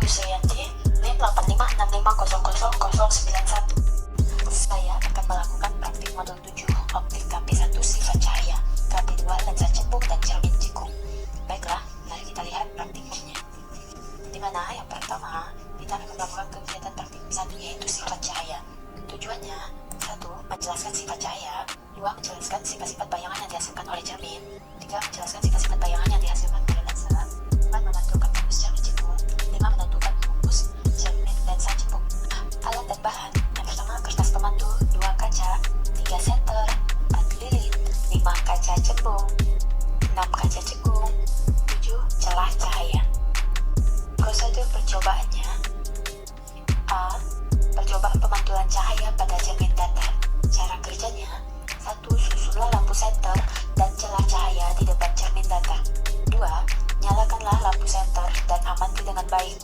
Suyanti, NIM 856500091. Saya akan melakukan praktik modul 7 optik KP1 sifat cahaya, KP2 lensa cembung dan cermin jikung. Baiklah, mari kita lihat praktiknya. Di mana yang pertama, kita akan melakukan kegiatan praktik 1 yaitu sifat cahaya. Tujuannya, 1. Menjelaskan sifat cahaya, 2. Menjelaskan sifat-sifat bayangan yang dihasilkan oleh cermin, 3. Menjelaskan sifat-sifat bayangan yang dihasilkan oleh lensa, 4. Menentukan fokus cermin jikung, 5. Menentukan fokus cermin lensa jikung. Alat dan bahan, yang pertama kertas pemandu, 2 kaca, 3 senter, 4 lilin, 5 kaca cembung, 6 kaca jikung, 7 celah cahaya. Prosedur percobaannya: A. Percobaan pemantulan cahaya pada cermin datar. Cara kerjanya: 1. Susunlah lampu senter dan celah cahaya di depan cermin datar. 2. Nyalakanlah lampu senter dan amati dengan baik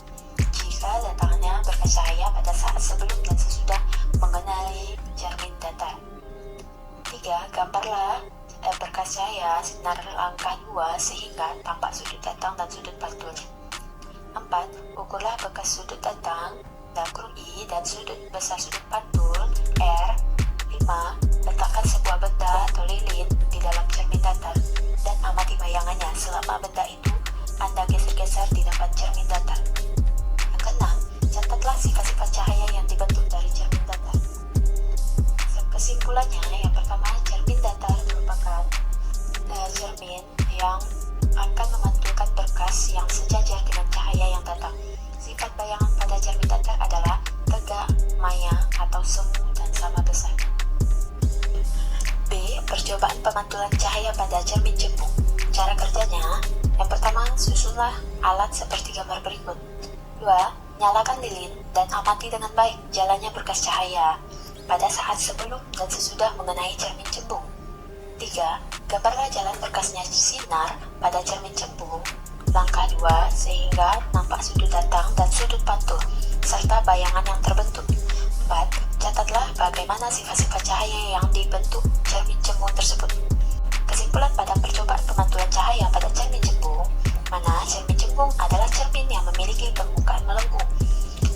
jika datangnya berkas cahaya pada saat sebelum dan sesudah mengenai cermin datar. 3. Gambarlah berkas cahaya sinar langkah 2 sehingga tampak sudut datang dan sudut pantulnya. 4. Ukurlah bekas sudut datang I dan sudut besar sudut pantul R. 5. Letakkan sebuah benda atau lilin di dalam cermin datar dan amati bayangannya selama benda itu Anda geser-geser di depan cermin datar. Yang keenam, catatlah sifat-sifat cahaya yang dibentuk dari cermin datar. Kesimpulannya, yang pertama, cermin datar merupakan cermin yang akan memantulkan berkas yang sejajar dengan cahaya yang datang. Sifat bayangan pada cermin datar adalah tegak, maya, atau semu dan sama besar. B. Percobaan pemantulan cahaya pada cermin cembung. Cara kerjanya: yang pertama, susunlah alat seperti gambar berikut. 2. Nyalakan lilin dan amati dengan baik jalannya berkas cahaya pada saat sebelum dan sesudah mengenai cermin cembung. 3. Gambarlah jalan berkasnya sinar pada cermin cembung langkah 2 sehingga nampak sudut datang dan sudut pantul serta bayangan yang terbentuk. 4. Catatlah bagaimana sifat-sifat cahaya yang dibentuk cermin cembung tersebut. Kesimpulan pada percobaan pemantulan cahaya pada cermin cembung, mana cermin cembung adalah cermin yang memiliki permukaan melengkung.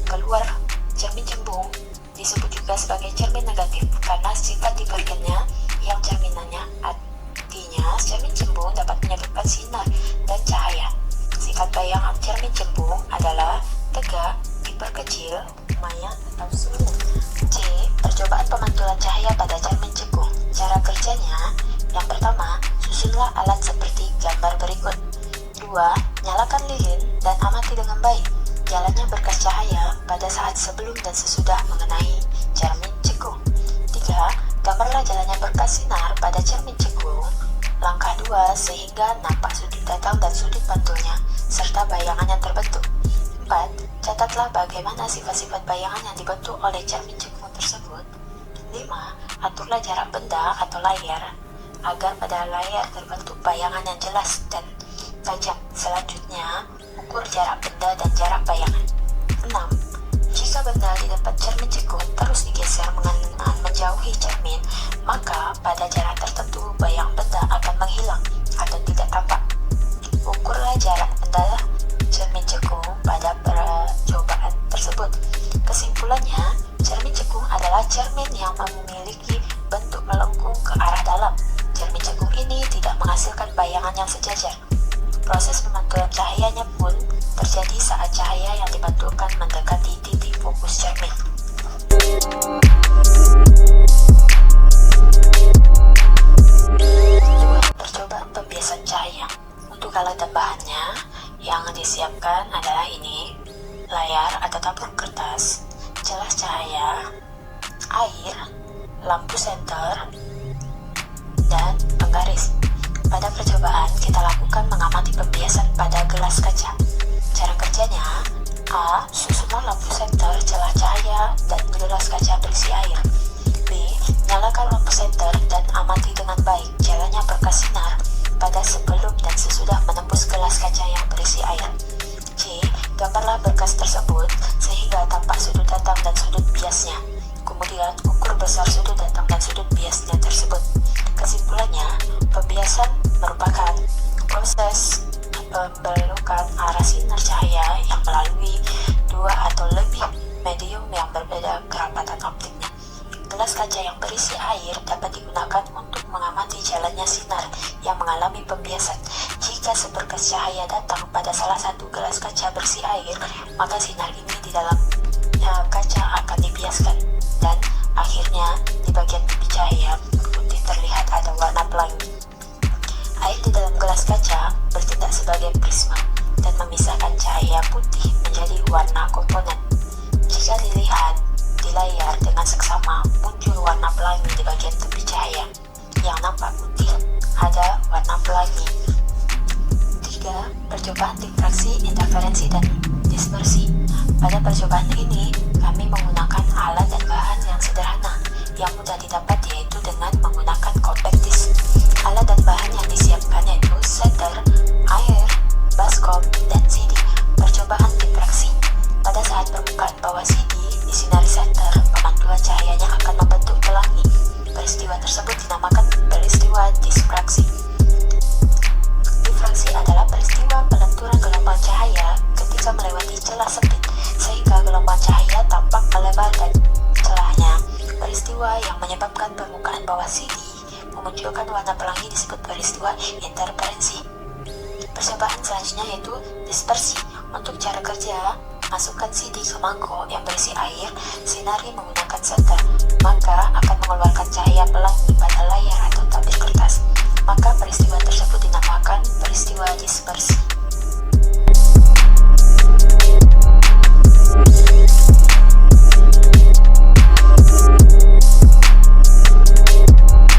Keluar cermin cembung disebut juga sebagai cermin negatif karena sifat divergennya yang cerminannya, artinya cermin cembung dapat menyebabkan sinar dan cahaya. Sifat bayangan cermin cembung adalah tegak, diperkecil, maya, atau semu. C. Percobaan pemantulan cahaya pada cermin jikung. Cara kerjanya: yang pertama, susunlah alat seperti gambar berikut. 2. Nyalakan lilin dan amati dengan baik jalannya berkas cahaya pada saat sebelum dan sesudah mengenai cermin jikung. 3. Gambarlah jalannya berkas sinar pada cermin jikung langkah 2 sehingga nampak sudut datang dan sudut pantulnya serta bayangan yang terbentuk. 4. Catatlah bagaimana sifat-sifat bayangan yang dibentuk oleh cermin jikung tersebut. 5. Aturlah jarak benda atau layar agar pada layar terbentuk bayangan yang jelas dan tajam. Selanjutnya, ukur jarak benda dan jarak bayangan. 6. Jika benda di depan cermin jikung terus digeser dengan menjauhi cermin, maka pada jarak tertentu bayang benda akan menghilang atau tidak tampak. Ukurlah jarak benda cermin jikung pada percobaan tersebut. Kesimpulannya, cermin jikung adalah cermin yang memiliki bentuk melengkung ke arah dalam. Cermin jikung ini tidak menghasilkan bayangan yang sejajar. Proses pemantulan cahayanya pun terjadi saat cahaya yang dipantulkan mendekati titik fokus cermin. Percobaan pembiasan cahaya. Untuk alat dan bahannya yang disiapkan adalah ini: layar atau tabung kertas, celah cahaya, air, lampu senter, dan penggaris. Pada percobaan, kita lakukan mengamati pembiasan pada gelas kaca. Cara kerjanya: A. Susunlah lampu senter, celah cahaya, dan gelas kaca berisi air. B. Nyalakan lampu senter dan amati dengan baik jalannya berkas sinar pada sebelum dan sesudah menembus gelas kaca yang berisi air. C. Gambarlah berkas tersebut sehingga tampak sudut datang dan sudut biasnya. Kemudian, ukur besar sudut datang dan sudut biasnya tersebut. Kesimpulannya, pembiasan merupakan proses pembelokan arah sinar cahaya yang melalui gelas kaca yang berisi air dapat digunakan untuk mengamati jalannya sinar yang mengalami pembiasan. Jika seberkas cahaya datang pada salah satu gelas kaca berisi air, maka sinar ini di dalam kaca akan dibiaskan, dan akhirnya di bagian pipi cahaya putih terlihat ada warna pelangi. Air di dalam gelas kaca bertindak sebagai prisma dan memisahkan cahaya putih menjadi warna komponen. Jika dilihat di layar dengan seksama, muncul warna pelangi di bagian tepi cahaya. Yang nampak putih ada warna pelangi. 3. Percobaan diffraksi, interferensi, dan dispersi. Pada percobaan ini, kami menggunakan alat dan bahan yang sederhana, yang mudah didapat, yaitu dengan menggunakan compact disc. Alat dan bahan yang disiapkan yaitu setter, air, baskom, dan CD. Percobaan diffraksi. Pada saat permukaan bawah CD disinari setter, pemantulan cahayanya akan membentuk pelangi. Peristiwa tersebut dinamakan peristiwa diffraksi. Diffraksi adalah peristiwa pelenturan gelombang cahaya ketika melewati celah sempit, sehingga gelombang cahaya tampak melebar dan celahnya. Peristiwa yang menyebabkan permukaan bawah CD memunculkan warna pelangi disebut peristiwa interferensi. Percobaan selanjutnya yaitu dispersi. Untuk cara kerja, masukkan CD ke mangkok yang berisi air, sinari menggunakan setter, maka akan mengeluarkan cahaya pelangi pada layar atau tabir kertas. Maka peristiwa tersebut dinamakan peristiwa dispersi.